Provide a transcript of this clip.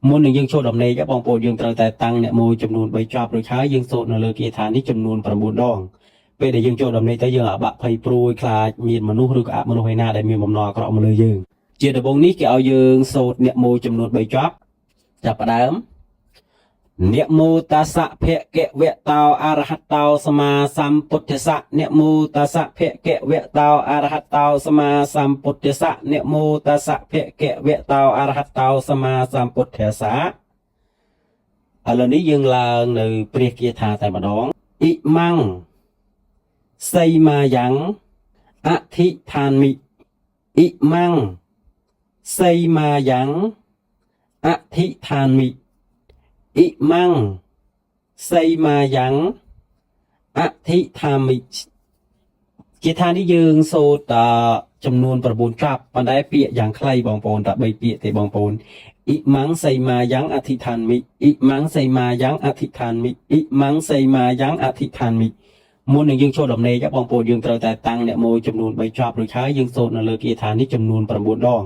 មុននឹងយើងចូលដំណេកបងប្អូនយើងត្រូវតែតាំងអ្នកមួយចំនួន3ចប់រួចហើយយើងសូត្រនៅលើគាថានេះចំនួន9ដងពេលដែលយើងចូលដំណេកទៅយើងអាបាក់ភ័យព្រួយខ្លាចមានមនុស្សឬក៏អមនុស្សឯណាដែលមានបំណងអាក្រក់មកលើយើងជាដំបូងនេះគេឲ្យយើងសូត្រអ្នកមួយចំនួន3ចប់ចាប់ផ្ដើមนะโมตัสสะภะคะวะโตอะระหะโตสัมมาสัมพุทธัสสะนะโมตัสสะภะคะวะโตอะระหะโตสัมมาสัมพุทธัสสะนะโมตัสสะภะคะวะโตอะระหะโตสัมมาสัมพุทธัสสะឥឡូវនេះយើងឡើងនៅព្រះគាថាតែម្ដងអ៊ីម៉ាំងសីមាយ៉ាងអធិដ្ឋានមិអ៊ីម៉ាំងសីមាយ៉ាងអធិដ្ឋានមិអ៊ីម៉ាំងសីមាយ៉ាងអធិដ្ឋាមិគាថានេះយើងសូត្រចំនួន9ចប់ប៉ុន្តែពាក្យយ៉ាងខ្លីបងប្អូនតែ3ពាក្យទេបងប្អូនអ៊ីម៉ាំងសីមាយ៉ាងអធិដ្ឋានមិអ៊ីម៉ាំងសីមាយ៉ាងអធិដ្ឋានមិអ៊ីម៉ាំងសីមាយ៉ាងអធិដ្ឋានមិមុននឹងយើងចូលដំណេកបងប្អូនយើងត្រូវតែតាំងអ្នកមួយចំនួន3ចប់រួចហើយយើងសូត្រនៅលើគាថានេះចំនួន9ដង